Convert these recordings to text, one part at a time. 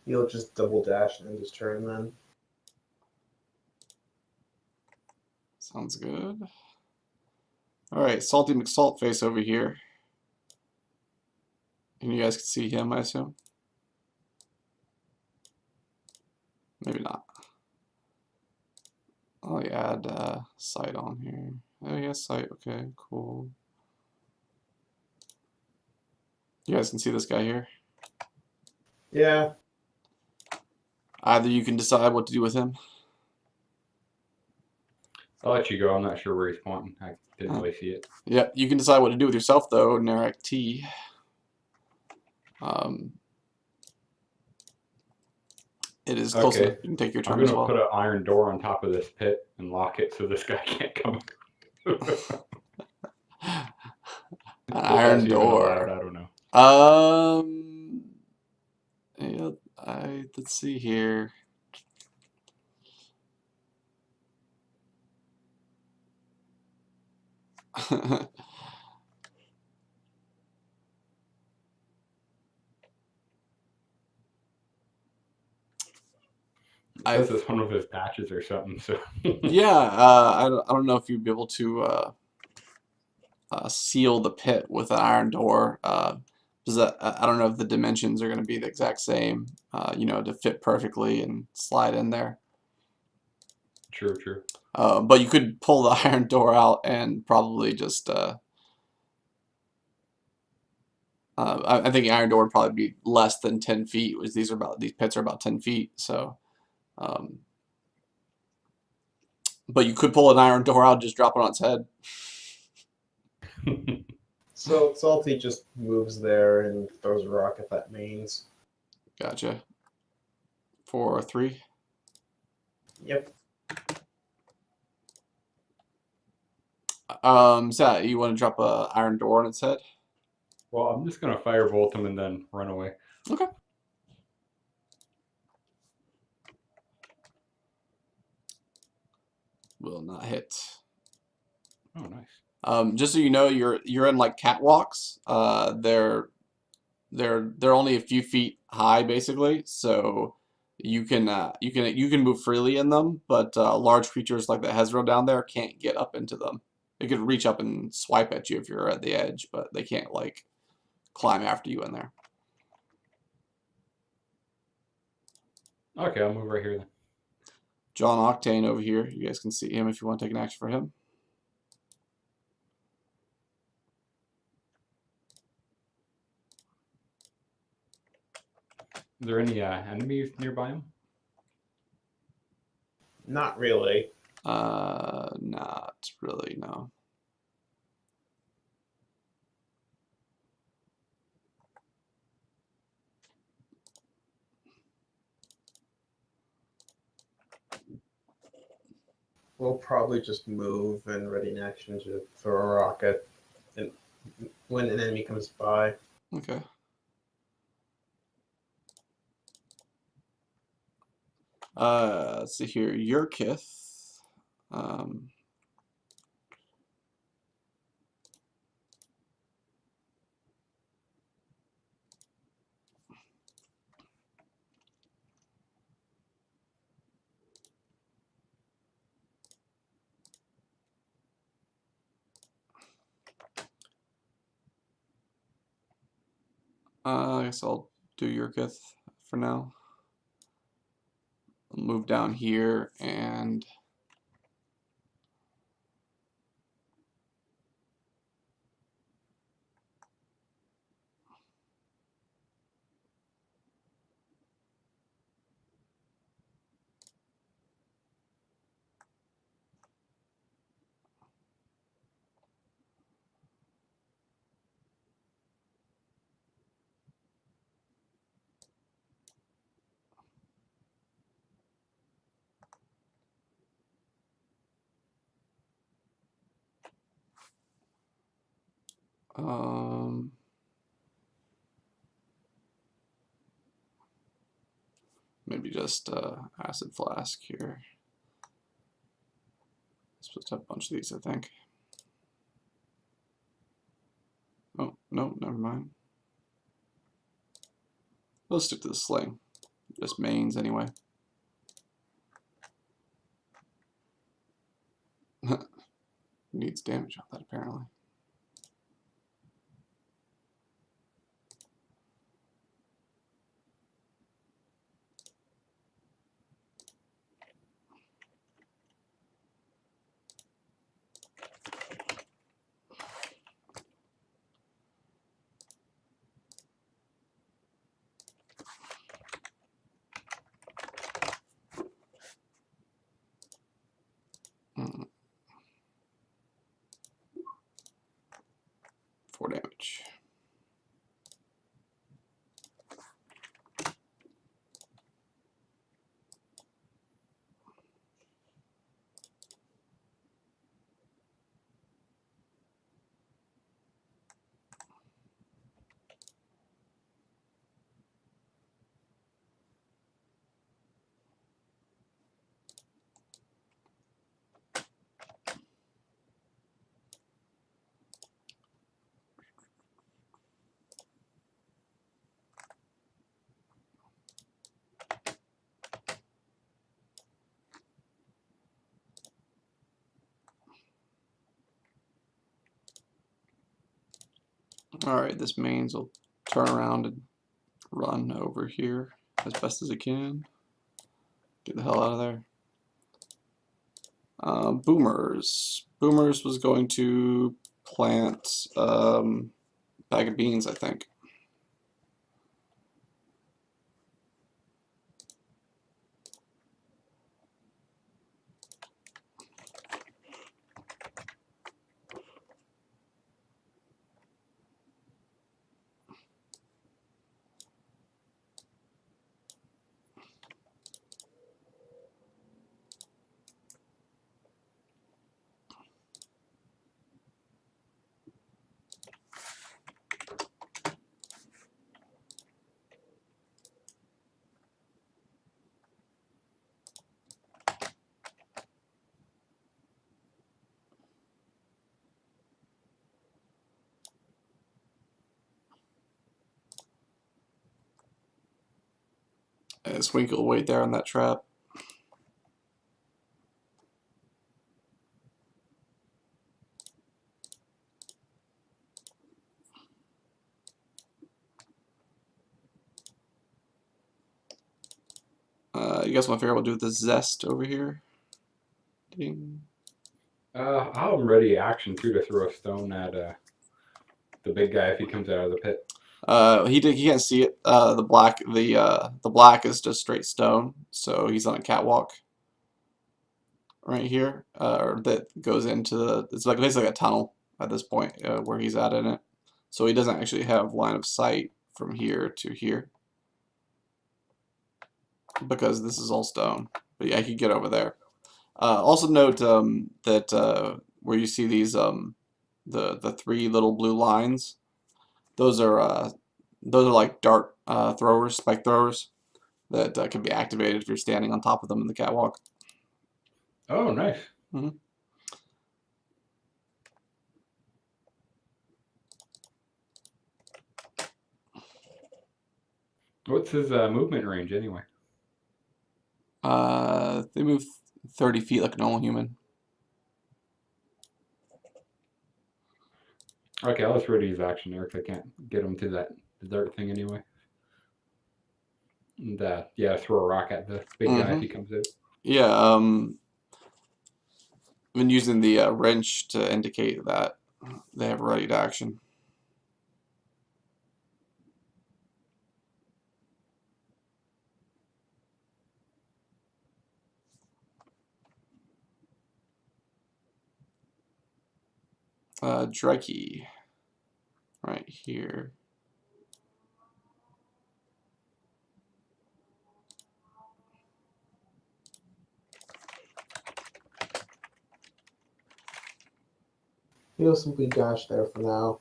He'll just double dash and end his turn then. Sounds good. All right, Salty McSaltface over here. And you guys can see him, I assume. Maybe not. Oh, yeah, add sight on here. Oh, yeah, sight. Okay, cool. You guys can see this guy here. Yeah. Either you can decide what to do with him. I'll let you go. I'm not sure where he's pointing. I didn't really see it. Yeah, you can decide what to do with yourself, though, Narek T. It is close enough. You can take your turn I'm as going to well. put an iron door on top of this pit and lock it so this guy can't come. Iron door. I don't know. Yeah, let's see here. This is one of his patches or something. So yeah, I don't know if you'd be able to seal the pit with an iron door. Because I don't know if the dimensions are going to be the exact same, you know, to fit perfectly and slide in there. True, true. But you could pull the iron door out and probably just I think the iron door would probably be less than 10 feet. These pits are about 10 feet, so. But you could pull an iron door out, just drop it on its head. So Salty just moves there and throws a rock at that mains. Gotcha. 4 or 3. Yep. So you want to drop a iron door on its head? Well, I'm just gonna firebolt him and then run away. Okay. Will not hit. Oh, nice. Just so you know, you're in like catwalks. They're only a few feet high basically, so you can move freely in them, but large creatures like the Hezro down there can't get up into them. They could reach up and swipe at you if you're at the edge, but they can't like climb after you in there. Okay, I'll move right here then. John Octane over here. You guys can see him if you want to take an action for him. Is there any enemies nearby him? Not really. Not really, no. We'll probably just move and ready in action to throw a rocket and when an enemy comes by. Okay. Let's see here. Yurkith. I guess I'll do Yurkith for now. I'll move down here and maybe just acid flask here. I'm supposed to have a bunch of these, I think. Oh, no, never mind. Let's stick to the sling. Just mains anyway. Needs damage on that apparently. Mm. 4 damage. Alright, this mains will turn around and run over here as best as it can. Get the hell out of there. Boomers. Boomers was going to plant bag of beans, I think. Swinkle will wait there on that trap. You guys want to figure out what to do with the zest over here? Ding. I'll have him ready action too to throw a stone at the big guy if he comes out of the pit. He can't see it. The black is just straight stone, so he's on a catwalk right here, that goes into it's like basically a tunnel at this point where he's at in it. So he doesn't actually have line of sight from here to here because this is all stone. But yeah, he could get over there. Also note that where you see these the 3 little blue lines, those are like dart throwers, spike throwers that can be activated if you're standing on top of them in the catwalk. Oh, nice. Mm-hmm. What's his movement range anyway? They move 30 feet like a normal human. Okay, I'll just ready his action there because I can't get him to that dart thing anyway. And yeah, throw a rock at the big guy if he comes out. Yeah, I've been using the wrench to indicate that they have ready to action. Drekey, right here. He'll simply dash there for now.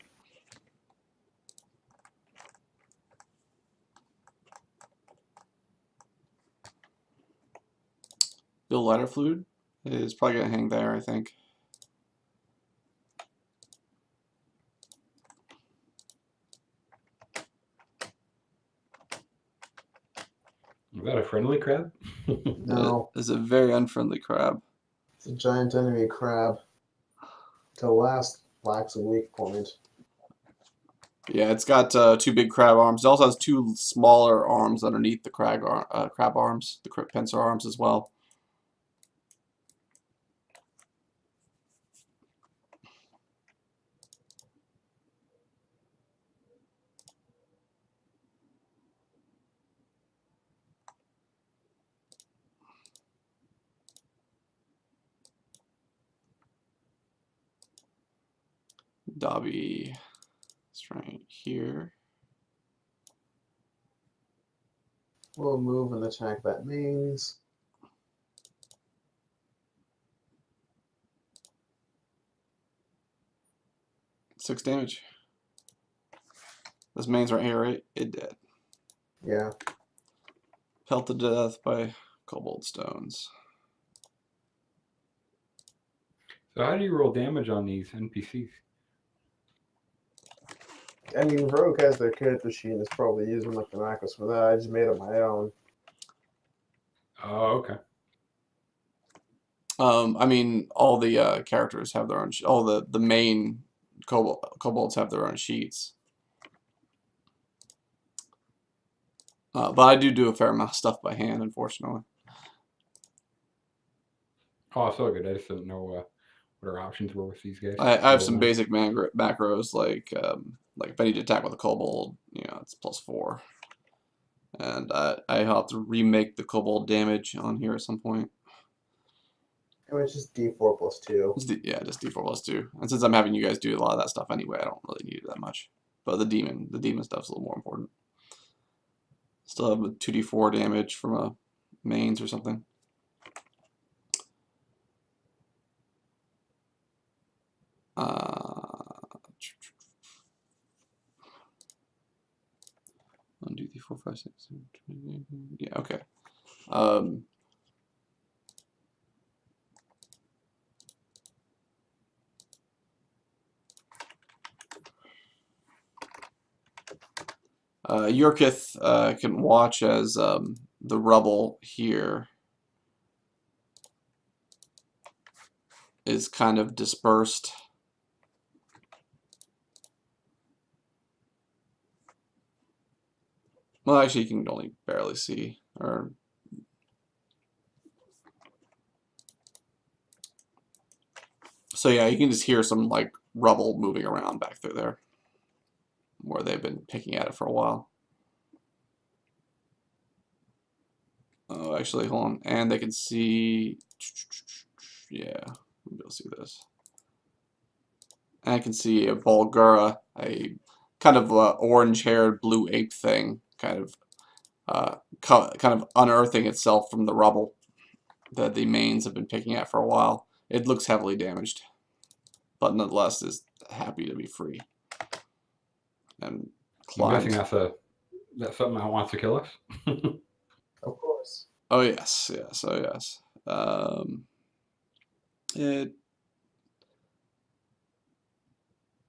Bill lighter fluid is probably gonna hang there, I think. Is that a friendly crab? No, It's a very unfriendly crab. it's a giant enemy crab. The last lacks a weak point. Yeah, it's got two big crab arms. It also has two smaller arms underneath the crab arms, the pincer arms as well. Dobby is right here. We'll move and attack that mains. 6 damage. This main's right here, right? It did. Yeah. Pelted to death by cobalt stones. So how do you roll damage on these NPCs? I mean, Rogue has their character sheet and is probably using like the macros for that. I just made up my own. Oh, okay. I mean, all the characters have their own. All the main kobolds have their own sheets. But I do a fair amount of stuff by hand, unfortunately. Oh, so good. I just didn't know what our options were with these guys. I have some basic macros like if I need to attack with a kobold, you know, it's +4, and I have to remake the kobold damage on here at some point. And it's just D4 plus 2. Yeah, just D4 plus 2. And since I'm having you guys do a lot of that stuff anyway, I don't really need it that much. But the demon stuff's a little more important. Still have a 2d4 damage from a mains or something. One, 2, 3, 4, 5, 6, 7, 8, yeah, okay. Yorkith can watch as the rubble here is kind of dispersed. Well, actually, you can only barely see. So yeah, you can just hear some like rubble moving around back through there, where they've been picking at it for a while. Oh, actually, hold on. And they can see. Yeah, we'll be able to see this. And I can see a Bulgura, a kind of orange-haired blue ape thing, kind of unearthing itself from the rubble that the mains have been picking at for a while. It looks heavily damaged, but nonetheless is happy to be free. And I'm guessing climbed. that's something that wants to kill us. Of course. Oh yes, yes, oh yes.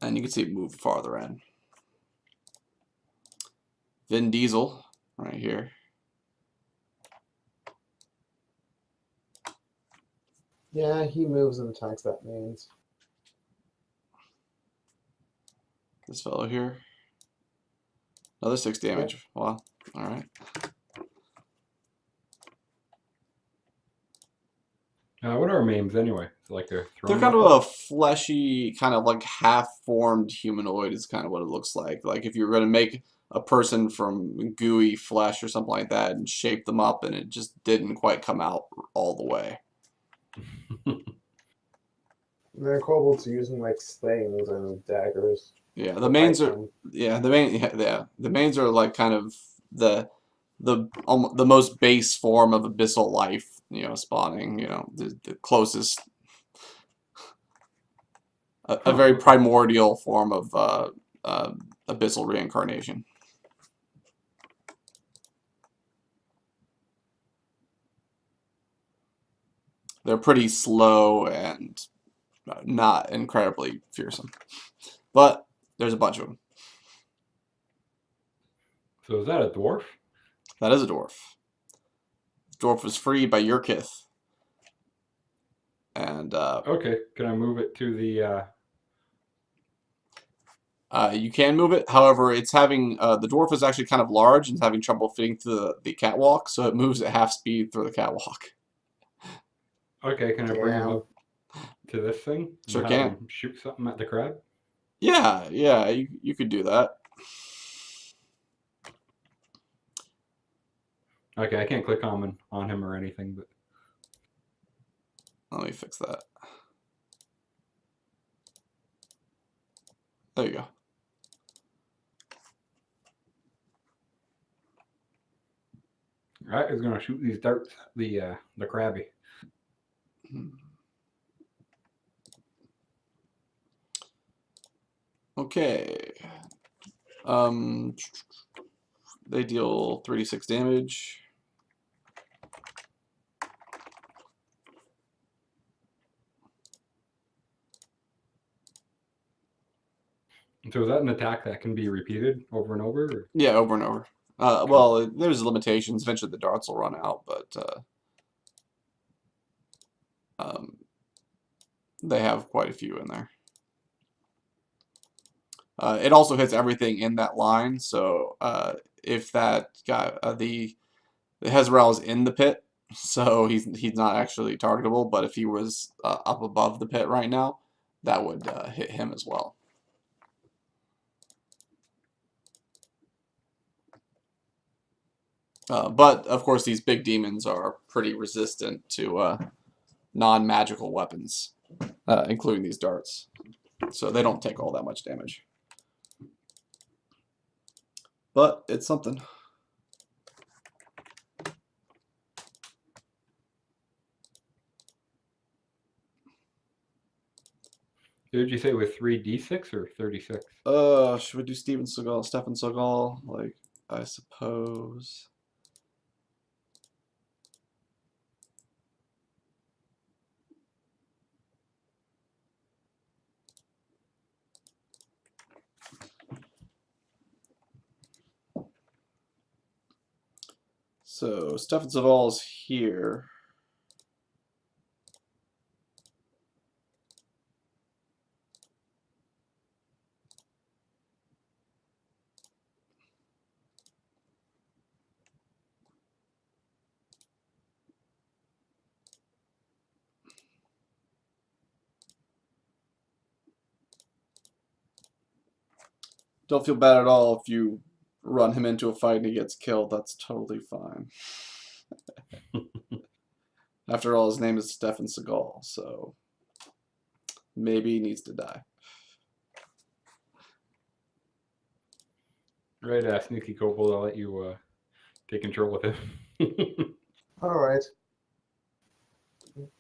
And you can see it move farther in. Vin Diesel, right here. Yeah, he moves and attacks that mains. This fellow here. Another 6 damage. Yep. Wow. Alright. What are mains anyway? Like they're kind of a fleshy, kind of like half-formed humanoid is kind of what it looks like. Like if you were going to make a person from gooey flesh or something like that and shape them up, and it just didn't quite come out all the way. Their kobolds are using like slings and daggers. Yeah, the mains are. Yeah, the mains are like kind of the most base form of abyssal life. You know, spawning. You know, the closest. A very primordial form of abyssal reincarnation. They're pretty slow and not incredibly fearsome, but there's a bunch of them. So is that a dwarf? That is a dwarf. dwarf was freed by Yurkith. And Okay, can I move it to the? you can move it. However, it's having the dwarf is actually kind of large and is having trouble fitting through the catwalk, so it moves at half speed through the catwalk. Okay, can I bring him Yeah. up to this thing and Sure have can. him shoot something at the crab? Yeah, you could do that. Okay, I can't click on him or anything, but Let me fix that. There you go. all right, he's gonna shoot these darts at the crabby. Okay. They deal 3d6 damage. So is that an attack that can be repeated over and over? Or? Yeah, over and over. Well, there's limitations. Eventually, the darts will run out, but they have quite a few in there. It also hits everything in that line. So if that guy, the Hezral is in the pit, so he's not actually targetable. But if he was up above the pit right now, that would hit him as well. But of course, these big demons are pretty resistant to non-magical weapons, including these darts. So they don't take all that much damage. But it's something. Did you say it was 3d6 or 36? Should we do Stefan Seagal? Like, I suppose. So Stefan Seagal's here. Don't feel bad at all if you run him into a fight and he gets killed. That's totally fine. After all, his name is Stefan Seagal, so maybe he needs to die. Right, Sneaky Kobold, I'll let you take control of him. All right.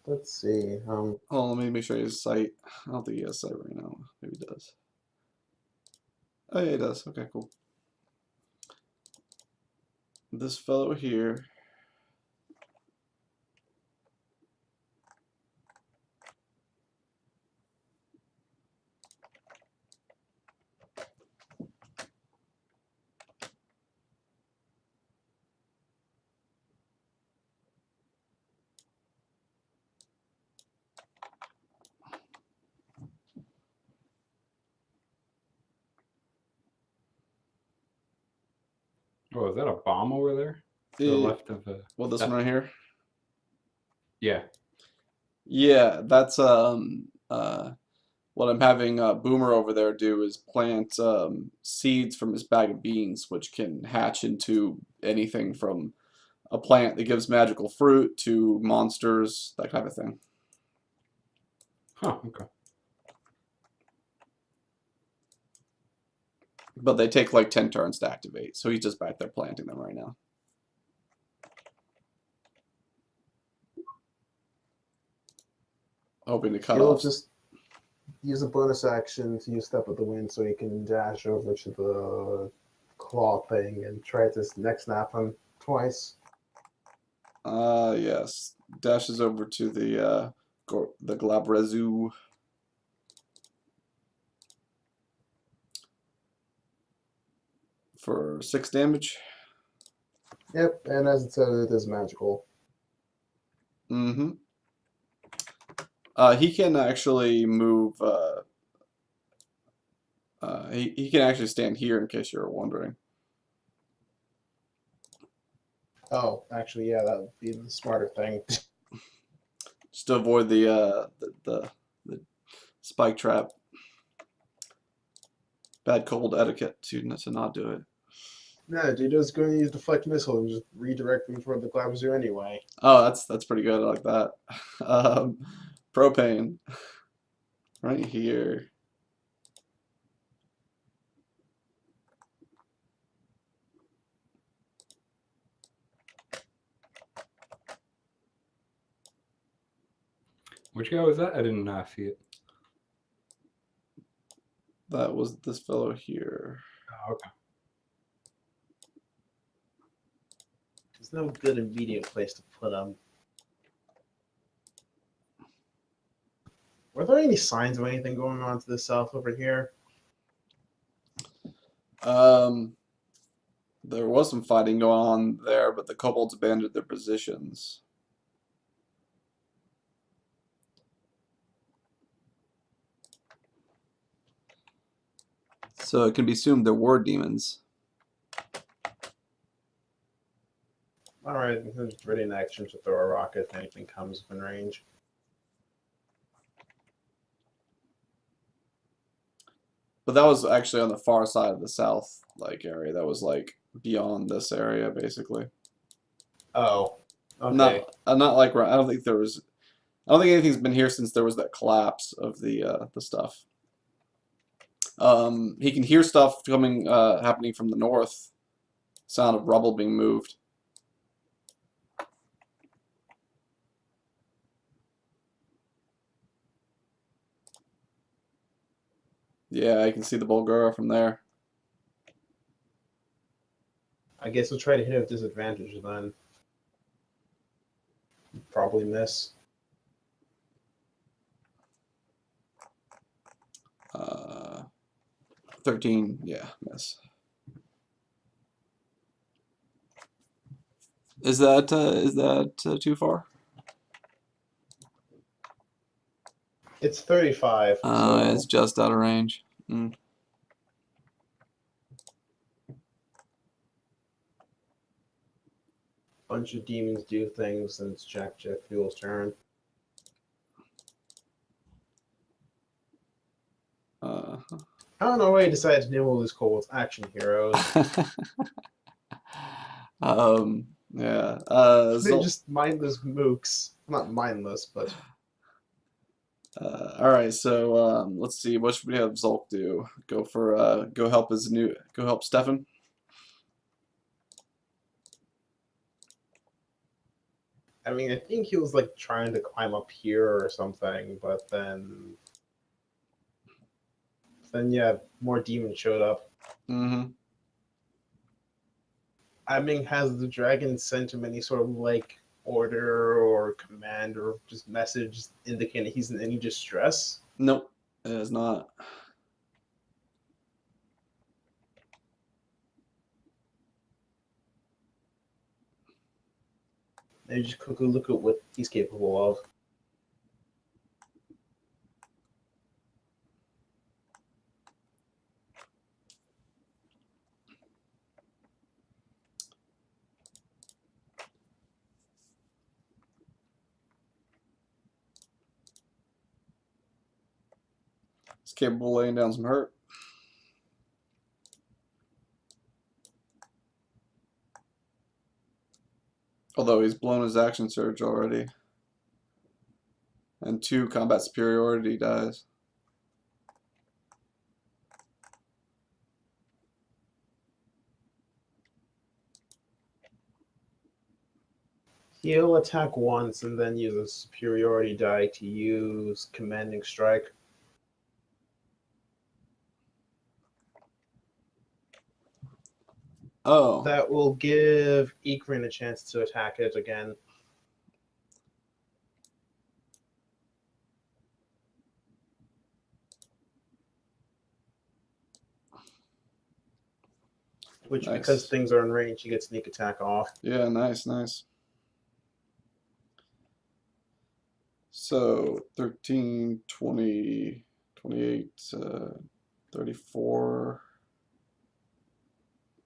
Let's see. Oh, let me make sure he has sight. I don't think he has sight right now. Maybe he does. Oh, yeah, he does. Okay, cool. This fellow here. Oh, is that a bomb over there? To the left of the. Well, this one right here. Yeah. Yeah, that's what I'm having Boomer over there do is plant seeds from his bag of beans, which can hatch into anything from a plant that gives magical fruit to monsters, that kind of thing. Huh. Okay. But they take like 10 turns to activate, so he's just back there planting them right now. Hoping to cut He'll off. just use a bonus action to use Step of the Wind so he can dash over to the claw thing and try to neck snap him twice. Yes. Dashes over to the Glabrezu. For 6 damage. Yep, and as it said, it is magical. Mm-hmm. He can actually move. He can actually stand here in case you're wondering. Oh, actually, yeah, that would be the smarter thing. Just to avoid the spike trap. Bad cold etiquette to not do it. No, dude, I was going to use deflect missile and just redirect them toward the Glabrezu anyway. Oh, that's pretty good. I like that. Propane. Right here. Which guy was that? I didn't see it. That was this fellow here. Oh, okay. There's no good immediate place to put them. Were there any signs of anything going on to the south over here? There was some fighting going on there, but the kobolds abandoned their positions. So it can be assumed there were demons. Alright, I'm just ready in action to throw a rocket if anything comes within range. But that was actually on the far side of the south area. That was like beyond this area basically. Oh, okay. Not like I don't think there was. I don't think anything's been here since there was that collapse of the stuff. He can hear stuff coming happening from the north. Sound of rubble being moved. Yeah, I can see the Bulgara from there. I guess we'll try to hit it with disadvantage then. Probably miss. 13, yeah, miss. Is that too far? It's 35. It's just out of range. Mm. Bunch of demons do things, and it's Jack Fuel's turn. I don't know why he decided to nibble his kobolds action heroes. Yeah. They're just mindless mooks. Not mindless, but all right, so let's see. What should we have Zulk do? Go help Stefan. I mean, I think he was like trying to climb up here or something, but then yeah, more demons showed up. Mm-hmm. I mean, has the dragon sent him any sort of like order or command or just message indicating he's in any distress? Nope, it is not. Maybe just quickly look at what he's capable of. He's capable of laying down some hurt. Although he's blown his action surge already. And 2 combat superiority dies. He'll attack once and then use a superiority die to use commanding strike. Oh. That will give Ikrin a chance to attack it again. Which, Nice. because things are in range, you get sneak attack off. Yeah, nice. So 13, 20, 28, 34,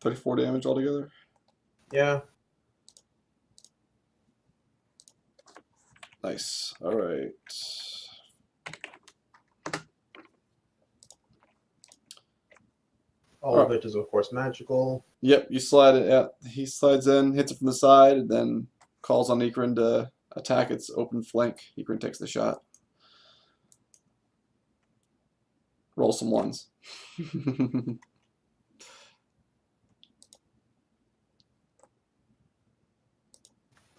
34 damage altogether. Yeah. Nice. All right. All of it is, of course, magical. Yep, you slide it out. He slides in, hits it from the side, and then calls on Ikrin to attack its open flank. Ikrin takes the shot. Roll some ones.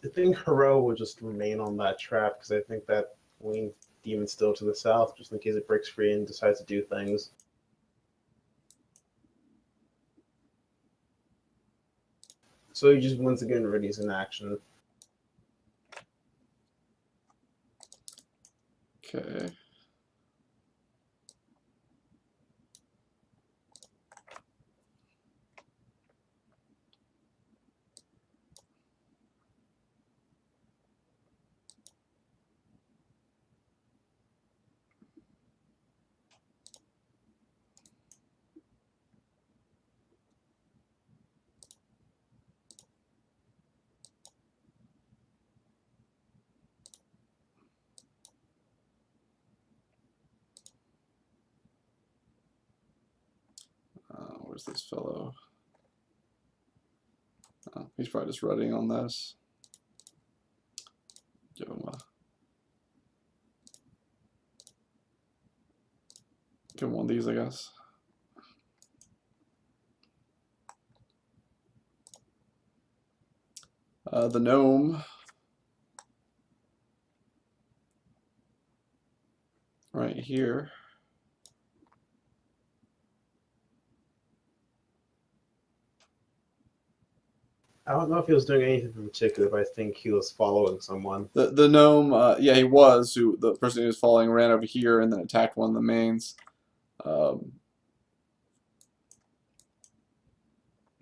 I think Hero will just remain on that trap because I think that winged demon's still to the south, just in case it breaks free and decides to do things. So he just once again readies in action. Okay. Where's this fellow? Oh, he's probably just readying on this. Give him one of these, I guess. The gnome. Right here. I don't know if he was doing anything in particular, but I think he was following someone. The gnome, yeah, he was. Who the person he was following ran over here and then attacked one of the mains. The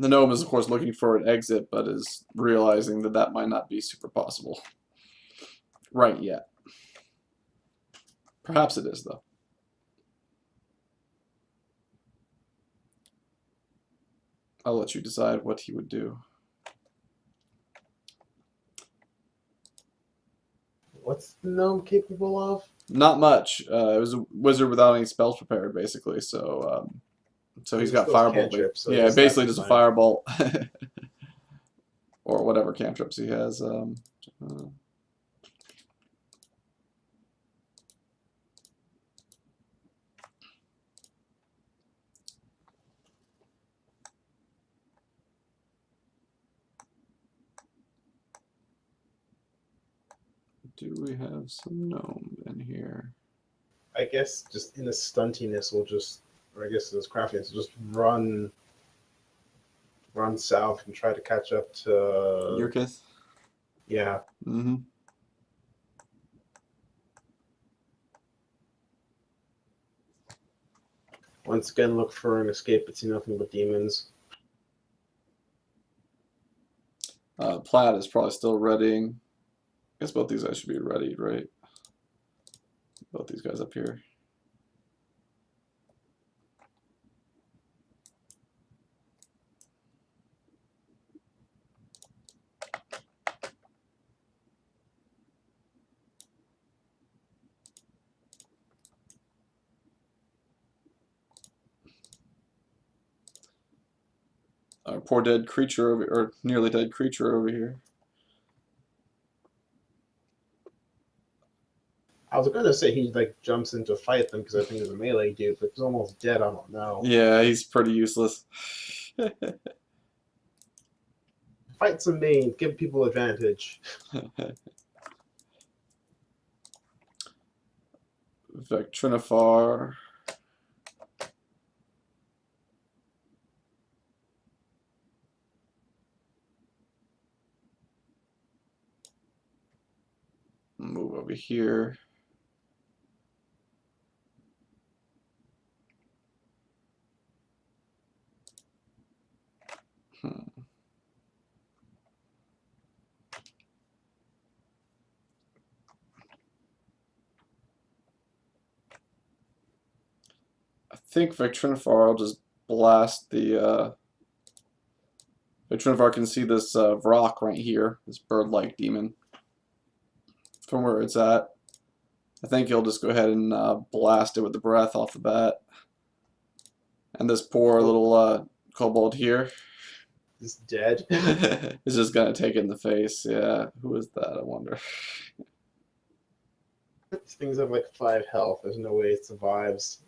gnome is, of course, looking for an exit, but is realizing that that might not be super possible right yet. Perhaps it is, though. I'll let you decide what he would do. What's the gnome capable of? Not much. It was a wizard without any spells prepared, basically. So, so he's got Those firebolt. cantrips, so Yeah, just basically that's just a fine. firebolt, or whatever cantrips he has. Do we have some gnome in here? I guess just in the stuntiness, we'll just, or I guess in his craftiness, just run south and try to catch up to. Yurkith? Yeah. Mm-hmm. Once again, look for an escape, but see nothing but demons. Plaid is probably still readying. I guess both these guys should be readied, right? Both these guys up here. Our poor dead creature over, or nearly dead creature over here. I was gonna say he like jumps in to fight them because I think he's a melee dude, but he's almost dead. I don't know. Yeah, he's pretty useless. Fight some main, give people advantage. Vectrinifar. Move over here. think Victrinifar will just blast the. Victrinifar can see this Vrock right here, this bird-like demon, from where it's at. I think he'll just go ahead and blast it with the breath off the bat. And this poor little kobold here Is dead. is just gonna take it in the face. Yeah, who is that? I wonder. These things have like 5 health. There's no way it survives.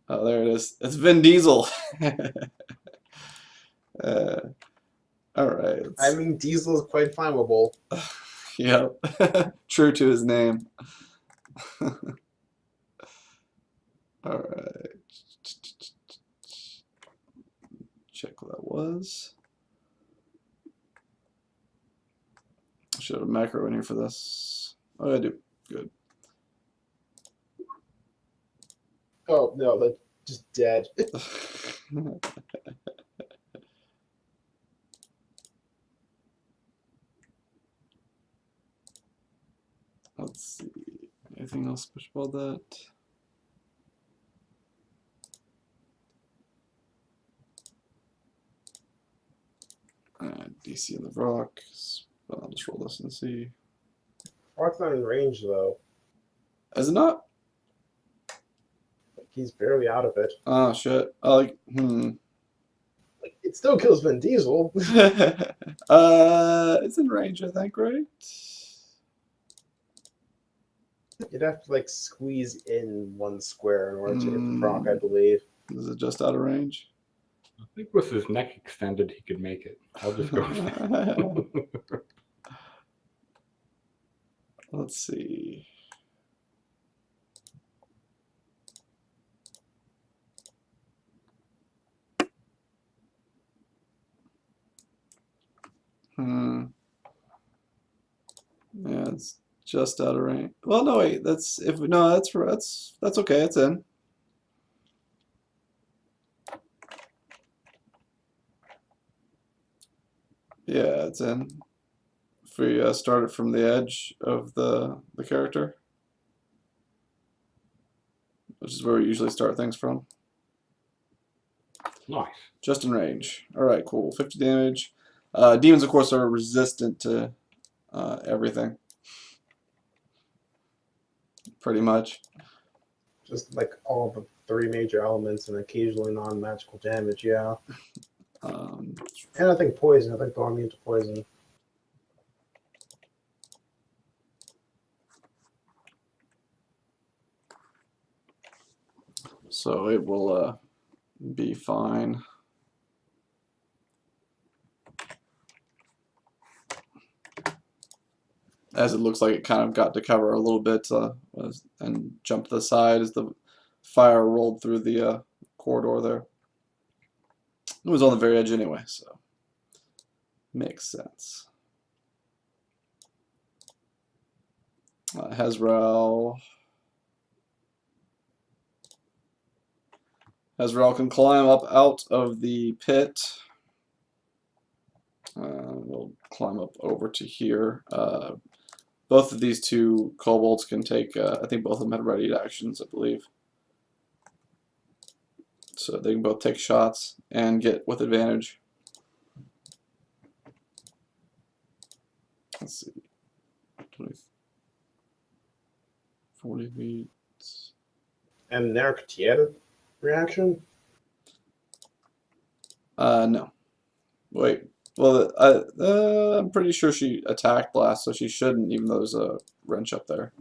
Oh, there it is. It's Vin Diesel. All right. I mean, Diesel is quite flammable. Yep. True to his name. All right. Check what that was. I should have a macro in here for this. Oh, I do. Good. Oh, no, they're just dead. Let's see. Anything else special about that? DC in the rock. I'll just roll this and see. Rock's not in range, though. Is it not? Like, he's barely out of it. Oh shit. Oh, like Like, it still kills Vin Diesel. It's in range, I think, right? You'd have to, like, squeeze in 1 square in order to hit the proc, I believe. Is it just out of range? I think with his neck extended, he could make it. I'll just go with that. Let's see. Yeah, it's just out of range. Well, no, wait. That's okay. It's in. Yeah, it's in. If we start it from the edge of the character, which is where we usually start things from. Nice. Just in range. All right, cool. 50 damage. Demons, of course, are resistant to everything. Pretty much. Just, like, all the 3 major elements and occasionally non-magical damage, yeah. And I think poison. I think they're immune to poison. So it will be fine. As it looks like it kind of got to cover a little bit and jumped to the side as the fire rolled through the corridor there. It was on the very edge anyway, so makes sense. Hezral can climb up out of the pit. We'll climb up over to here. Both of these 2 kobolds can take, I think both of them had ready actions, I believe. So they can both take shots and get with advantage. Let's see. 20, 40 feet. And Nerktieta reaction? No. Wait. Well, I'm pretty sure she attacked last, so she shouldn't, even though there's a wrench up there.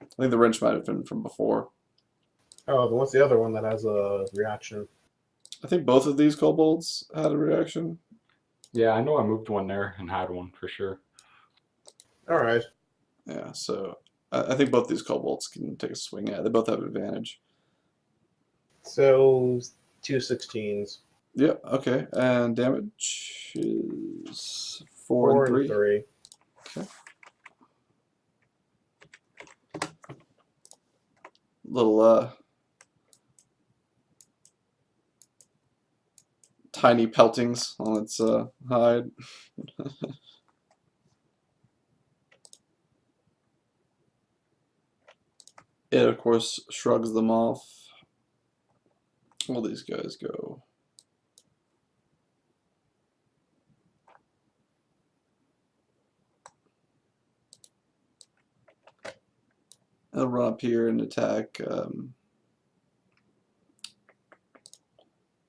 I think the wrench might have been from before. Oh, then what's the other one that has a reaction? I think both of these kobolds had a reaction. Yeah, I know I moved one there and had one for sure. Alright. Yeah, so I think both these kobolds can take a swing at it. They both have advantage. So, 2 16s. Yep, okay. And damage is 4 4 and 3. Okay. Little tiny peltings on its hide. It, of course, shrugs them off All these guys go. I'll run up here and attack.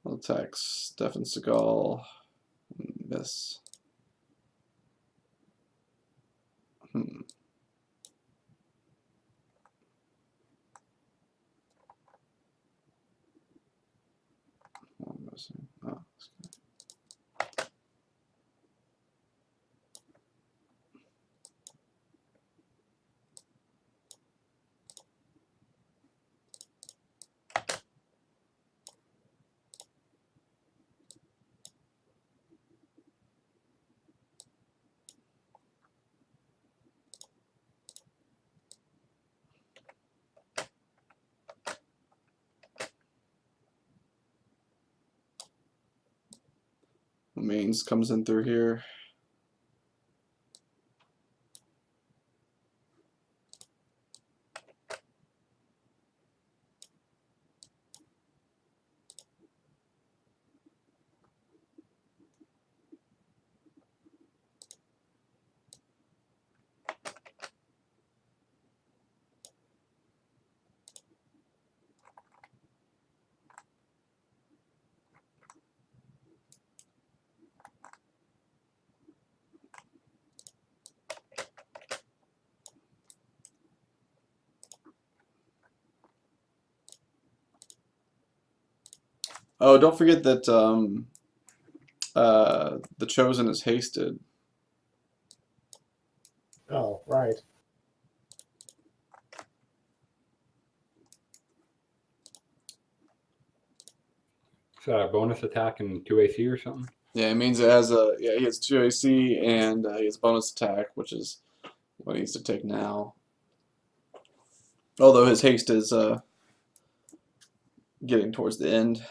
I'll attack Stefan Seagal. Miss. Hmm. What am I missing? Oh, this guy. Mains comes in through here. Oh, don't forget that the Chosen is hasted. Oh, right. Is that a bonus attack and 2 AC or something? Yeah, it means it has a he has 2 AC and he has bonus attack, which is what he needs to take now. Although his haste is getting towards the end.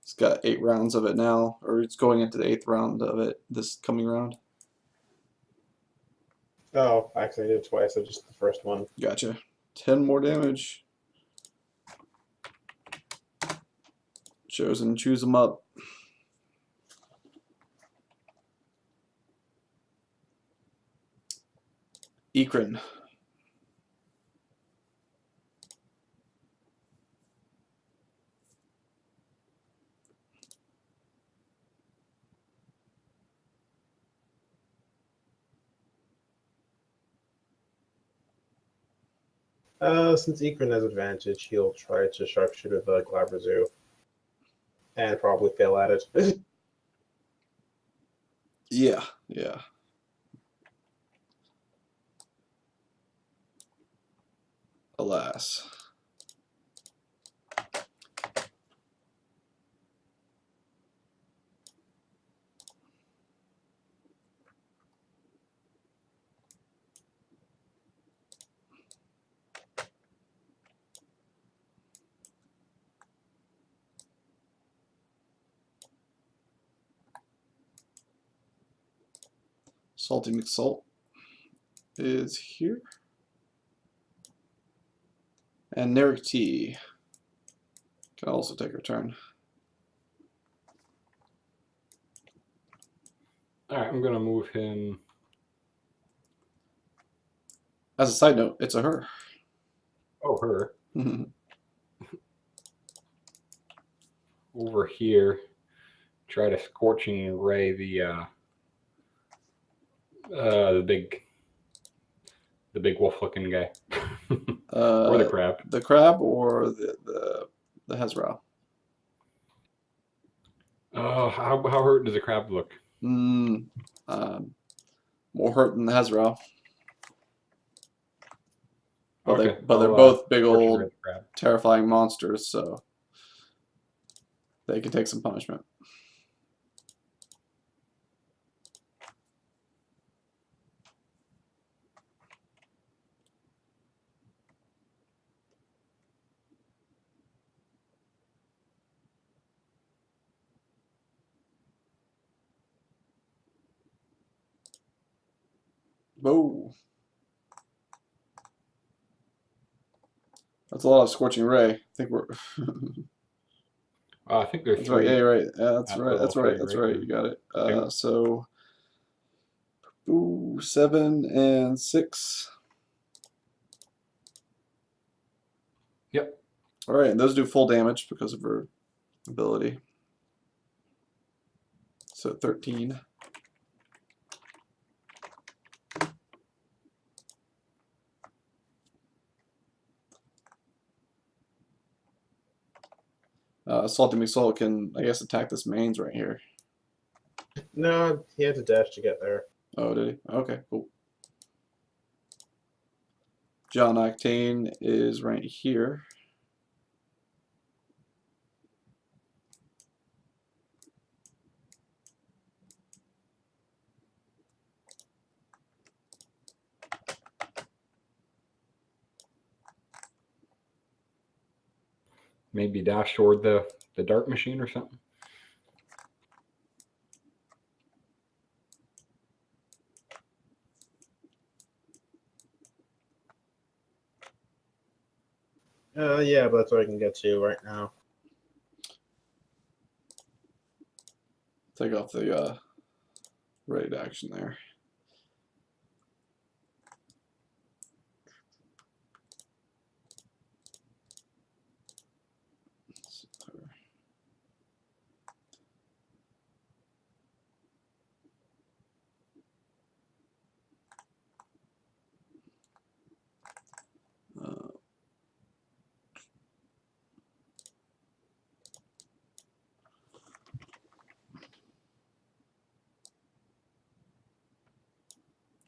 He's got 8 rounds of it now, or it's going into the 8th round of it this coming round. Oh, actually, I did it twice. So just the first one. Gotcha. 10 more damage. Chosen, choose them up. Ekrin. Since Ekrin has advantage, he'll try to sharpshooter the Glabrezu. And probably fail at it. Yeah, yeah. Alas. Salty McSalt is here. And Nerik T can also take her turn. Alright, I'm going to move him. As a side note, it's a her. Oh, her. Over here. Try to Scorching Ray the big wolf-looking guy. Or the crab. The crab or the Hezrah? Oh, how hurt does the crab look? More hurt than the Hezrah. But Okay, they're I'll, both big Scorching old Ray the crab. terrifying monsters, so they can take some punishment. Whoa. That's a lot of Scorching Ray. I think we're I think there's That's right. 3 Yeah, you're right. Yeah, that's at right. level That's right. 3, That's right? right. Or You got it. 2? So, ooh, 7 and 6. Yep. All right, and those do full damage because of her ability. So 13. Salty McSalt can, I guess, attack this mains right here. No, he had to dash to get there. Oh, did he? Okay, cool. John Octane is right here. Maybe dash toward the dart machine or something. Yeah, but that's what I can get to right now. Take off the ready to action there.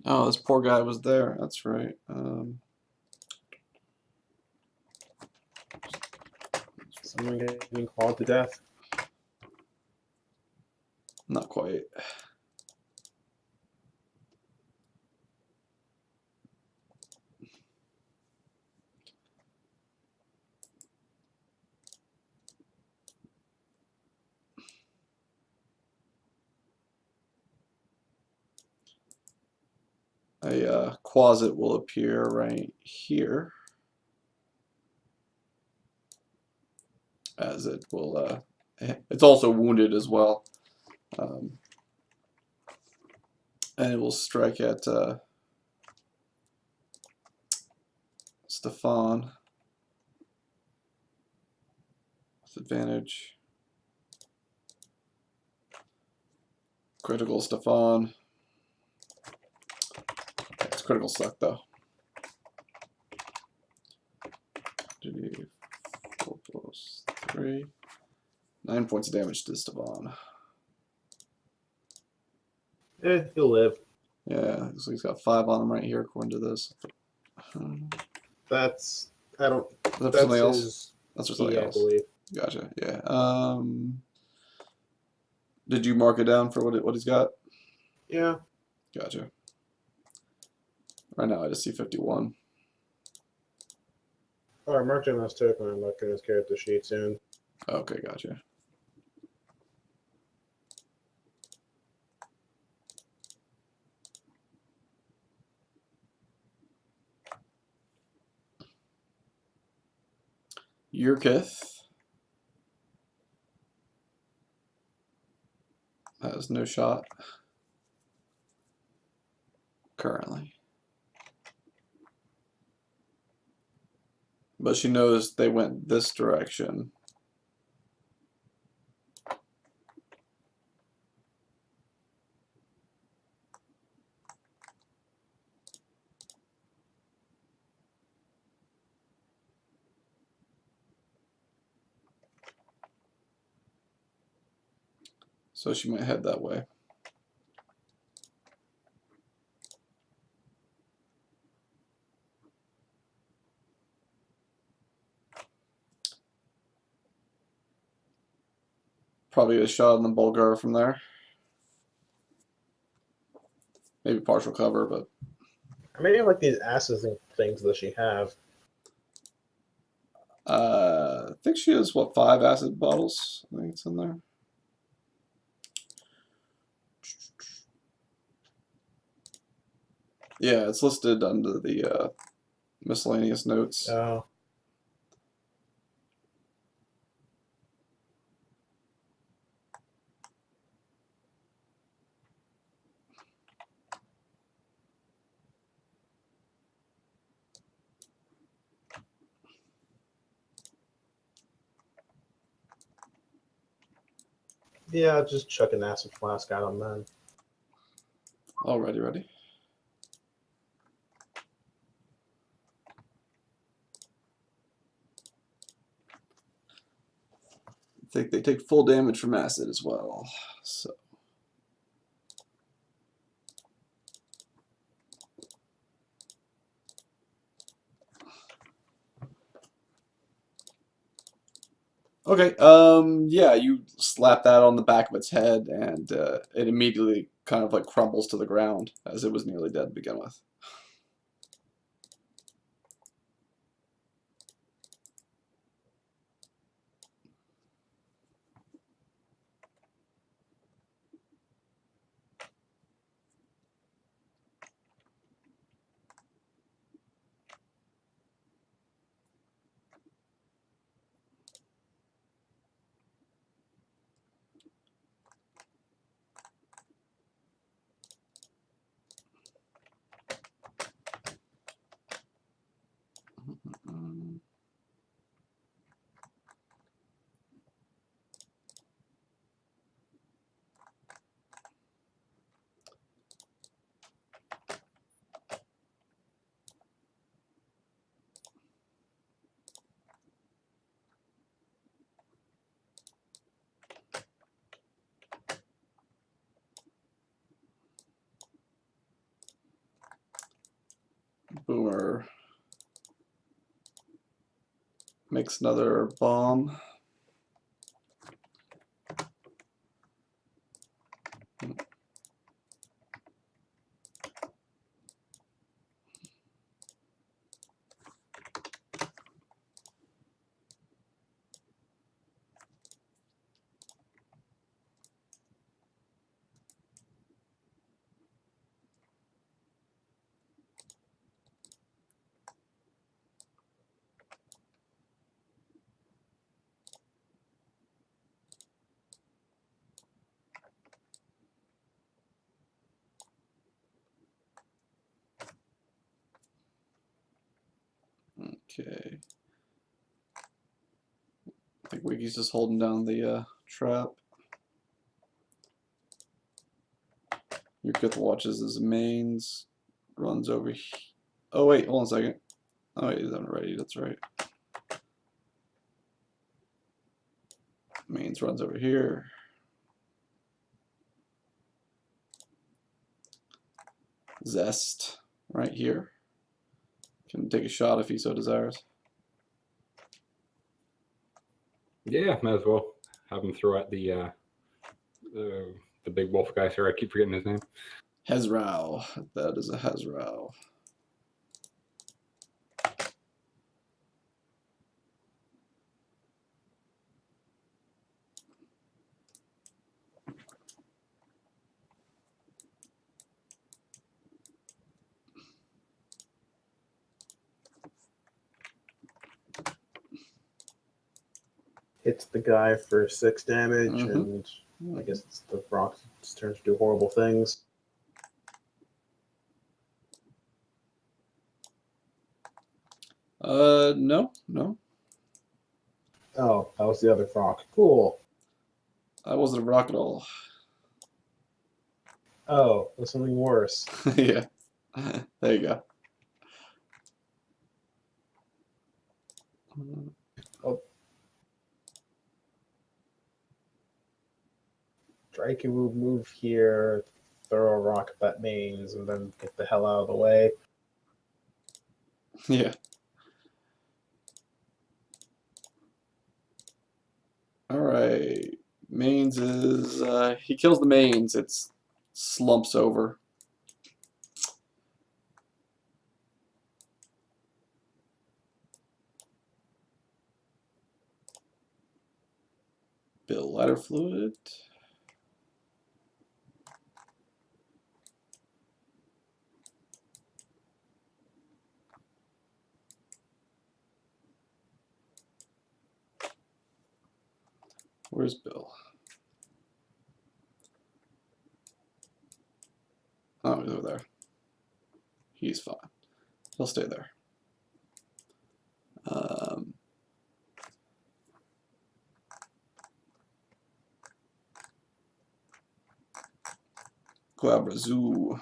Oh, this poor guy was there. That's right. Someone getting clawed to death. Not quite. A closet will appear right here, as it will. It's also wounded as well, and it will strike at Stefan with advantage. Critical Stefan. It's critical suck though. 4 plus 3. 9 points of damage to Stefan. He'll live. Yeah, so he's got 5 on him right here according to this. That's I don't. Is that for That's something else? his That's for something key, I else. believe. Gotcha. Yeah. Did you mark it down for what he's got? Yeah. Gotcha. Right now I just see 51. Oh, I marked in this token. I'm looking at his character sheet soon. Okay, gotcha. Yurkith has no shot currently. But she knows they went this direction. So she might head that way. Probably get a shot on the Bulgar from there. Maybe partial cover, but How many of like these asses and things does she have? I think she has what, 5 acid bottles? I think it's in there. Yeah, it's listed under the miscellaneous notes. Oh. Yeah, just chuck an acid flask at him then. Alrighty, ready. I think they take full damage from acid as well. So. Okay, yeah, you slap that on the back of its head, and it immediately kind of like crumbles to the ground, as it was nearly dead to begin with. Mm. Boomer makes another bomb. Okay. I think Wiki's just holding down the trap. Your Kith watches his mains, runs over here. Oh wait, hold on a second. Oh wait, he's not ready, that's right. Mains runs over here. Zest right here. Can take a shot if he so desires. Yeah, might as well have him throw at the big wolf guy. Sorry, I keep forgetting his name. Hezrao. That is a Hezrao. Hits the guy for 6 damage, Mhm. and I guess it's the rock just turns to do horrible things. No, no. Oh, that was the other rock. Cool. That wasn't a rock at all. Oh, there's something worse. Yeah. There you go. Oh. Drake will move here, throw a rock at that mains, and then get the hell out of the way. Yeah. Alright. Mains is he kills the mains, it's slumps over. Bill lighter fluid. Where's Bill? Oh, he's over there. He's fine. He'll stay there. Um, Glabrazoo.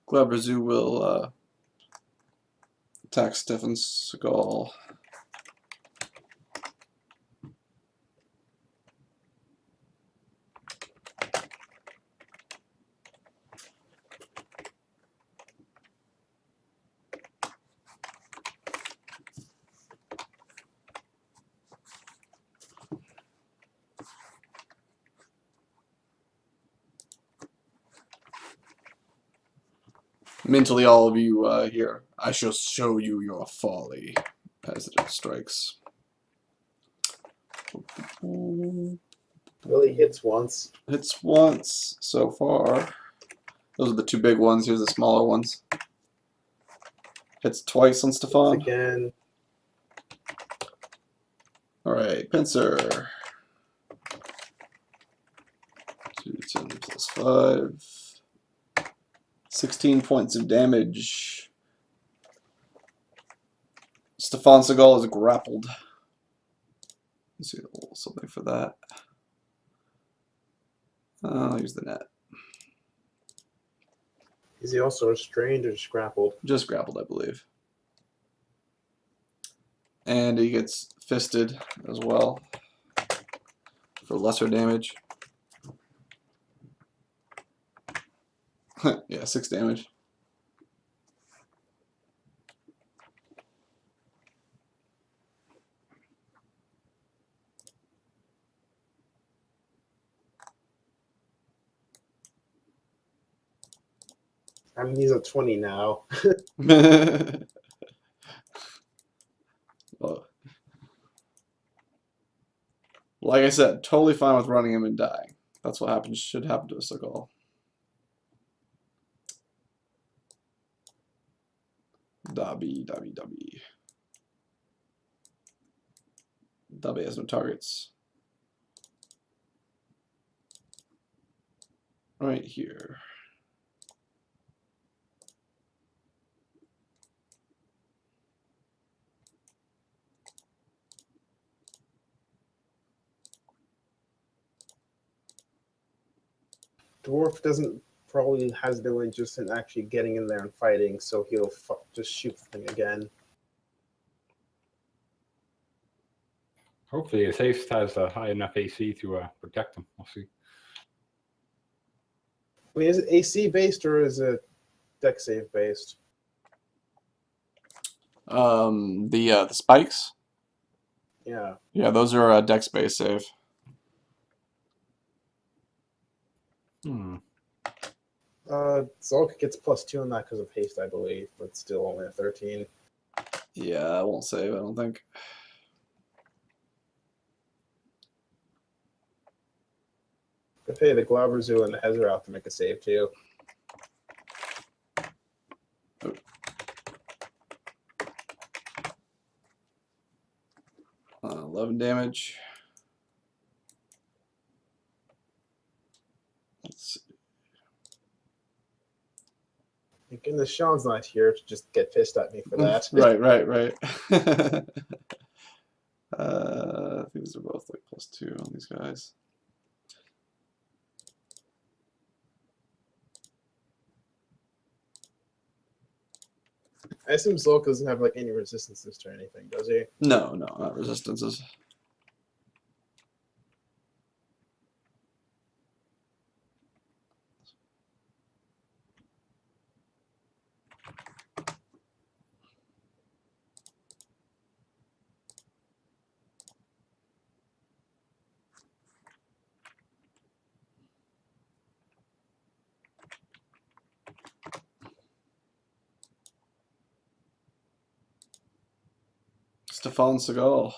Glabrazoo will attack Stefan Seagal. Mentally, all of you here. I shall show you your folly as it strikes. Really hits once. Hits once so far. Those are the two big ones. Here's the smaller ones. Hits twice on Once Stefan. again. Alright, Pincer. 2d10 plus 5. 16 points of damage. Stefan Seagal is grappled. Let's see a little something for that. I'll use the net. Is he also restrained or just grappled? Just grappled, I believe. And he gets fisted as well for lesser damage. Yeah, 6 damage. I mean, he's at 20 now. Well, like I said, totally fine with running him and dying. That's what happens. Should happen to a Seagal. Dobby. Dobby has no targets. Right here. Dwarf doesn't probably has no interest in actually getting in there and fighting, so he'll just shoot the thing again. Hopefully, his haste has a high enough AC to protect him. We'll see. Wait, is it AC based or is it deck save based? The spikes. Yeah. Yeah, those are dex base save. Zulk gets +2 on that because of haste, I believe, but still only a 13. Yeah, I won't save. I don't think. But hey, the Glabrazoo and the Hezra have to make a save too. 11 damage. Let's see. Thank goodness Sean's not here to just get pissed at me for that. Right. I think these are both like +2 on these guys. I assume Zulk doesn't have like any resistances to anything, does he? No, not resistances. Stefan Seagal.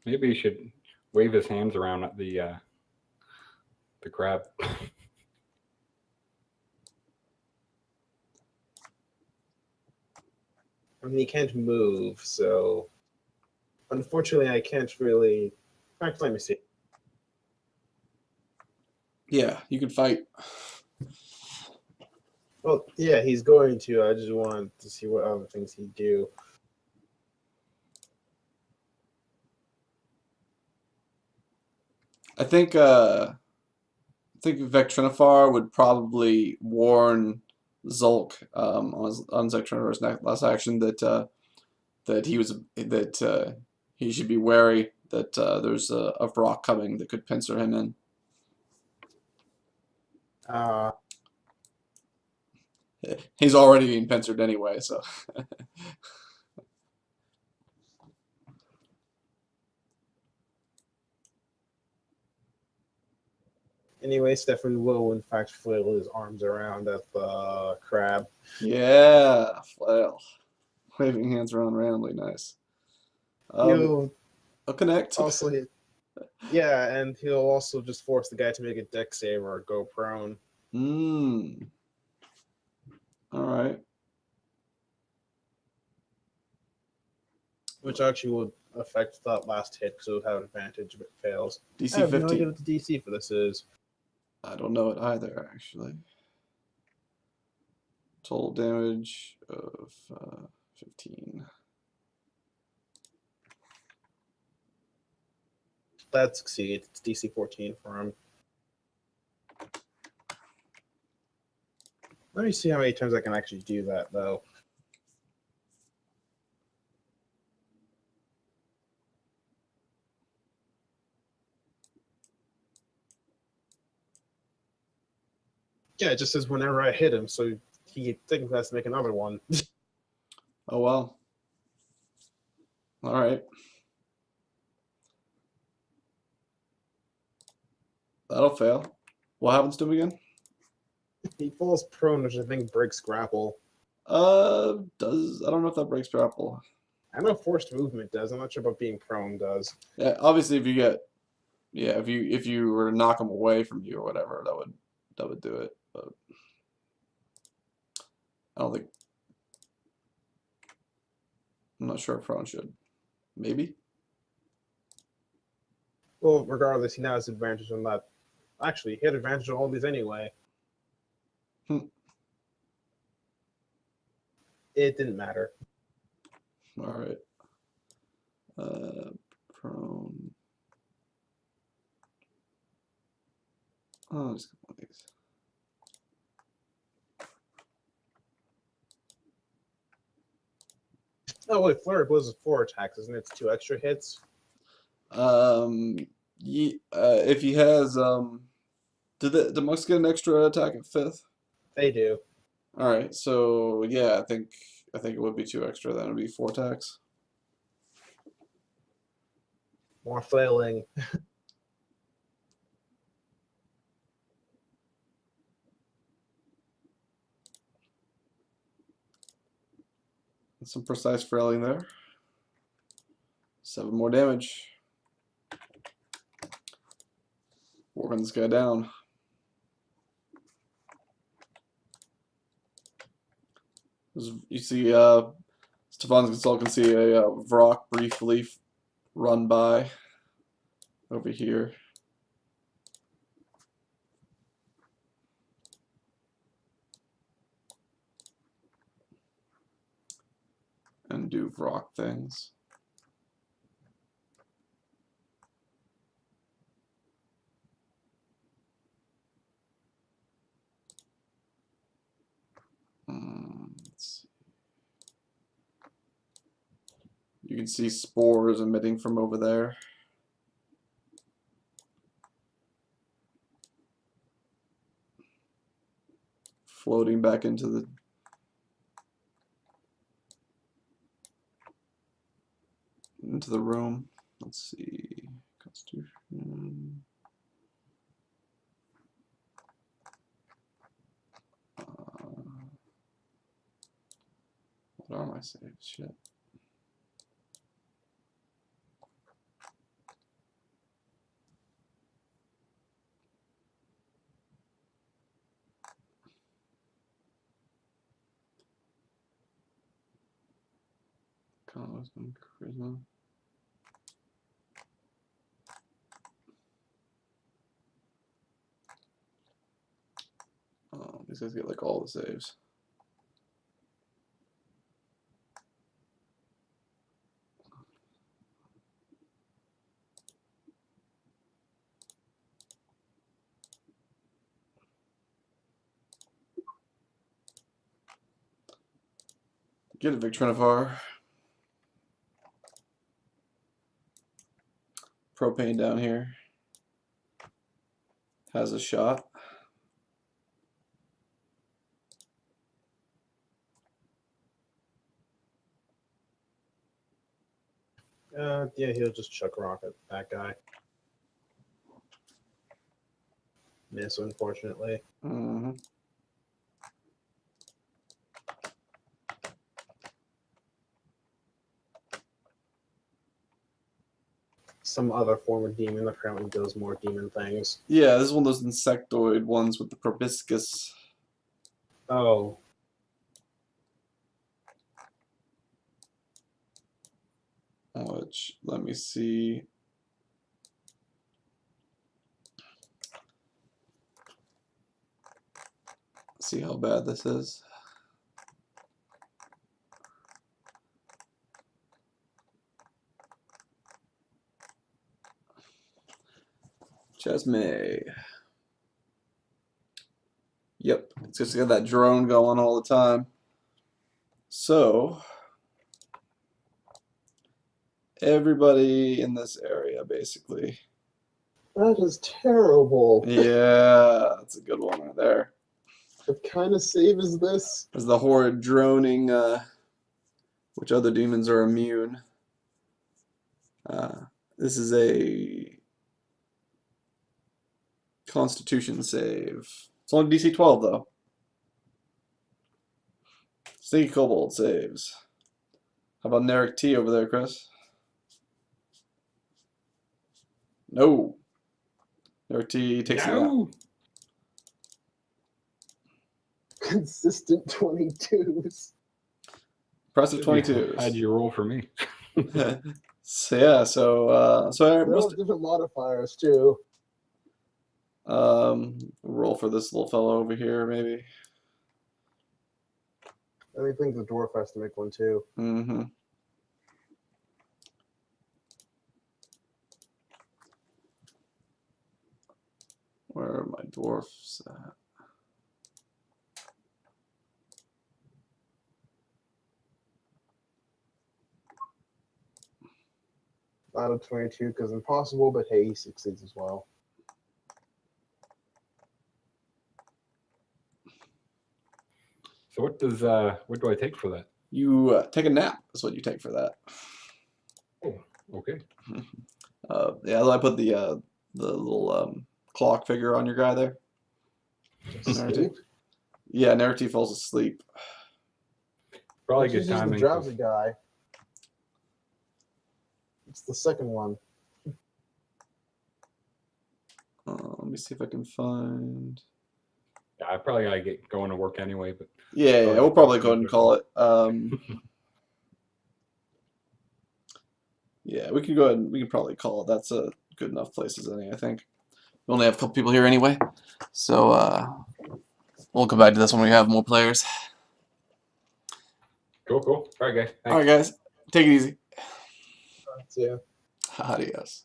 Maybe he should wave his hands around at the crab. I mean, he can't move, so unfortunately, I can't really. In fact, let me see. Yeah, you can fight. Well, yeah, he's going to. I just want to see what other things he'd do. I think Vectrinifar would probably warn Zulk on Vectrinifar's last action that he should be wary that there's a Vrock coming that could pincer him in. Uh, He's already being pincered anyway, so. anyway, Stefan will, in fact, flail his arms around at the crab. Yeah, flail. Waving hands around randomly, nice. He'll I'll connect. also, yeah, and he'll also just force the guy to make a deck save or go prone. All right. Which actually would affect that last hit because it would have advantage if it fails. DC I have no 15. idea what the DC for this is. I don't know it either, actually. Total damage of 15. That succeeds. It's DC 14 for him. Let me see how many times I can actually do that, though. Yeah, it just says whenever I hit him, so he technically has to make another one. Oh well. All right. That'll fail. What happens to him again? He falls prone, which I think breaks grapple. I don't know if that breaks grapple. I know forced movement does. I'm not sure about being prone does. Yeah, obviously if you were to knock him away from you or whatever, that would do it. But I don't think. I'm not sure if prone should. Maybe. Well, regardless, he now has advantage on that. Actually, he had advantage on all these anyway. It didn't matter. All right. Prone. Oh, just a couple of these. Oh wait, Flurry Blows is 4 attacks, isn't it? It's 2 extra hits. If he has did the monks get an extra attack at 5th? They do. All right, so yeah, I think it would be 2 extra. Then it'd be 4 attacks. More flailing. Some precise frailing there. 7 more damage. Working this guy down. You see, Stefan's Consult can see a Vrock briefly run by over here. And do Vrock things. Let's see. You can see spores emitting from over there. Floating back into the room. Let's see. Constitution. What are my saves? Shit. Charisma. Oh, these guys get like all the saves. Get it, Vic Trinifar. Propane down here has a shot. Yeah, he'll just chuck rock at that guy. Miss, unfortunately. Mm-hmm. Some other form of demon apparently does more demon things. Yeah, this is one of those insectoid ones with the proboscis. Oh. Which, let me see. See how bad this is. Chesme. Yep, it's just got that drone going all the time. So, everybody in this area, basically. That is terrible. Yeah, that's a good one right there. What kind of save is this? There's the horrid droning, which other demons are immune. This is a Constitution save. It's only DC 12 though. Sneaky Kobold saves. How about Narek T over there, Chris? No. Narek T takes it out. No. Consistent 22s. Impressive 22s. How'd you roll for me? So yeah, so There were different modifiers too. roll for this little fellow over here, maybe. I think the dwarf has to make one too. Mm-hmm. Where are my dwarfs at? Out of 22 because impossible, but hey, he succeeds as well. So what do I take for that? You take a nap. That's what you take for that. Oh, okay. Yeah, I put the little clock figure on your guy there. Sleep? Yeah, Narrative falls asleep. Probably Let's good just use timing. the drowsy guy. It's the second one. Let me see if I can find. Yeah, I probably gotta get going to work anyway, but Yeah, we'll probably go ahead and call it. Yeah, we can go ahead and we can probably call it. That's a good enough place as any, I think. We only have a couple people here anyway, so we'll come back to this when we have more players. Cool. All right, guys. Thanks. All right, guys, take it easy. Yeah. Adios.